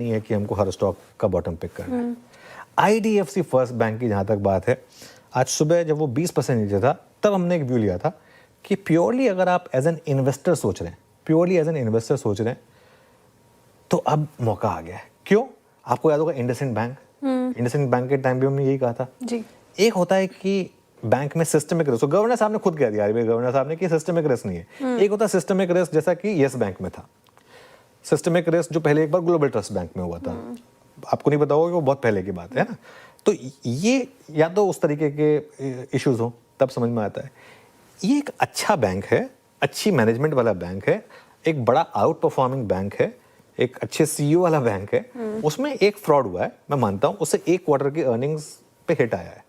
नहीं है कि हमको हर स्टॉक का बॉटम पिक करना है। आईडीएफसी फर्स्ट बैंक की जहाँ तक बात है, आज सुबह जब वो 20% नीचे था तब हमने एक व्यू लिया था कि प्योरली अगर आप एज एन इन्वेस्टर सोच रहे हैं, प्योरली एज एन इन्वेस्टर सोच रहे हैं, तो अब मौका आ गया है। क्यों? आपको याद होगा इंडसइंड बैंक, इंडसइंड बैंक के टाइम भी हमने यही कहा था जी। एक होता है कि बैंक में सिस्टमिक रिस्क, गवर्नर साहब ने खुद कह दिया, गवर्नर साहब ने कि सिस्टमिक रिस्क नहीं है। एक होता है सिस्टमिक रिस्क, जैसा कि येस बैंक में था सिस्टमिक रिस्क, जो पहले एक बार ग्लोबल ट्रस्ट बैंक में हुआ था। आपको नहीं पता होगा कि वो बहुत पहले की बात है ना। तो ये या तो उस तरीके के इश्यूज हो तब समझ में आता है। ये एक अच्छा बैंक है, अच्छी मैनेजमेंट वाला बैंक है, एक बड़ा आउट परफॉर्मिंग बैंक है, एक अच्छे सीईओ वाला बैंक है। उसमें एक फ्रॉड हुआ है, मैं मानता हूँ, उससे एक क्वार्टर की अर्निंग्स पे हिट आया है।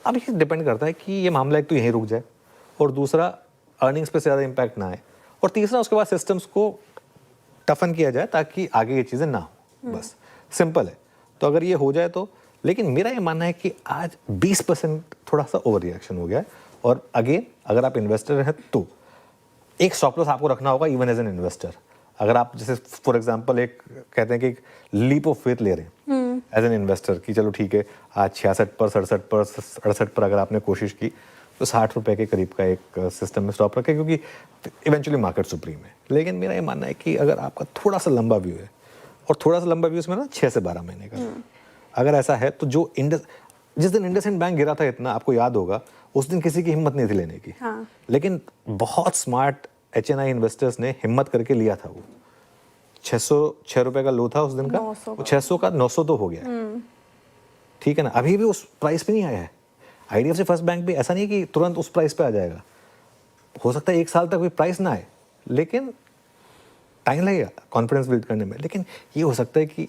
अब ये डिपेंड करता है कि ये मामला एक तो यहीं रुक जाए और दूसरा अर्निंग्स पे ज़्यादा इम्पैक्ट ना आए, और तीसरा उसके बाद सिस्टम्स को टफन किया जाए ताकि आगे ये चीज़ें ना हो। बस सिंपल है। तो अगर ये हो जाए तो, लेकिन मेरा ये मानना है कि आज 20% थोड़ा सा ओवर रिएक्शन हो गया है। और अगेन अगर आप इन्वेस्टर हैं तो एक स्टॉप लॉस आपको रखना होगा इवन एज एन इन्वेस्टर। अगर आप जैसे फॉर एग्जांपल एक कहते हैं कि एक लीप ऑफ फेथ ले रहे हैं एज एन इन्वेस्टर कि चलो ठीक है, आज 66 पर 67 पर 68 पर अगर आपने कोशिश की तो 60 रुपए के करीब का एक सिस्टम में स्टॉप रखें, क्योंकि इवेंचुअली मार्केट सुप्रीम है। लेकिन मेरा ये मानना है कि अगर आपका थोड़ा सा लंबा व्यू है, और थोड़ा सा लंबा व्यू इसमें ना 6 से 12 महीने का, अगर ऐसा है तो जो जिस दिन इंडसइंड बैंक गिरा था इतना, आपको याद होगा, उस दिन किसी की हिम्मत नहीं थी लेने की। हाँ। लेकिन बहुत स्मार्ट एचएनआई इन्वेस्टर्स ने हिम्मत करके लिया था। वो 606 रुपए का लो था उस दिन का, 600 का 900 तो हो गया। ठीक है ना, अभी भी उस प्राइस पे नहीं आया है। आईडीएफसी फर्स्ट बैंक भी ऐसा नहीं कि तुरंत उस प्राइस पे आ जाएगा, हो सकता है 1 साल तक भी प्राइस ना आए, लेकिन टाइम लगेगा कॉन्फिडेंस बिल्ड करने में। लेकिन ये हो सकता है कि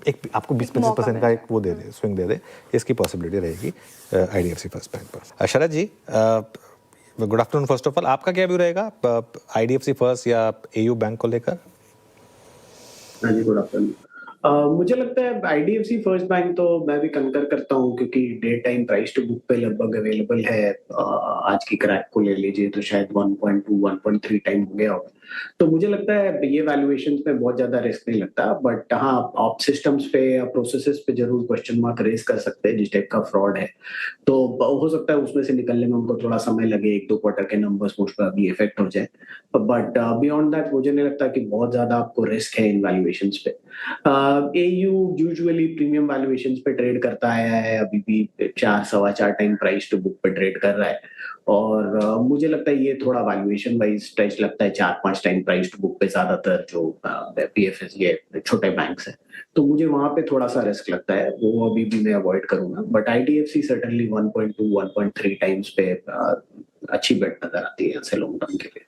एक आपको 20-25% का एक वो दे दे, स्विंग दे दे, इसकी पॉसिबिलिटी रहेगी आईडीएफसी फर्स्ट बैंक पर। Sharad ji, good afternoon. First of all आपका क्या व्यू रहेगा आईडीएफसी फर्स्ट या एयू बैंक को लेकर? हाँ जी, गुड आफ्टरनून। मुझे लगता है आईडीएफसी फर्स्ट बैंक तो मैं भी कंकर करता हूँ, क्योंकि day time price to book पे लगभग अवेलेबल है। आज की क्रैक को ले लीजिए तो शायद 1.2 1.3 टाइम हो गया होगा। तो मुझे लगता है ये वैल्यूएशन पे बहुत ज्यादा रिस्क नहीं लगता। बट हाँ, आप सिस्टम्स पे या प्रोसेसेस पे जरूर क्वेश्चन मार्क रेज कर सकते हैं जिस टाइप का फ्रॉड है। तो हो सकता है उसमें से निकलने में उनको थोड़ा समय लगे, 1-2 क्वार्टर के नंबर्स मुझ पर अभी इफेक्ट हो जाए। बट बियॉन्ड दैट मुझे नहीं लगता कि बहुत ज्यादा आपको रिस्क है इन वैल्यूएशंस पे। एयू यूजुअली प्रीमियम वैल्यूएशंस पे ट्रेड करता आया है, अभी भी 4 सवा 4 टाइम प्राइस टू बुक पे ट्रेड कर रहा है। और मुझे लगता है ये थोड़ा वैल्यूएशन वाइज स्ट्रेच लगता है, 4-5 टाइम प्राइस टू बुक पे ज्यादातर जो पीएफएस ये छोटे बैंक्स हैं। तो मुझे वहां पे थोड़ा सा रिस्क लगता है, वो अभी भी मैं अवॉइड करूंगा। बट आईडीएफसी सर्टेनली 1.2 1.3 टाइम्स पे अच्छी बेट नजर आती है लॉन्ग टर्म के लिए।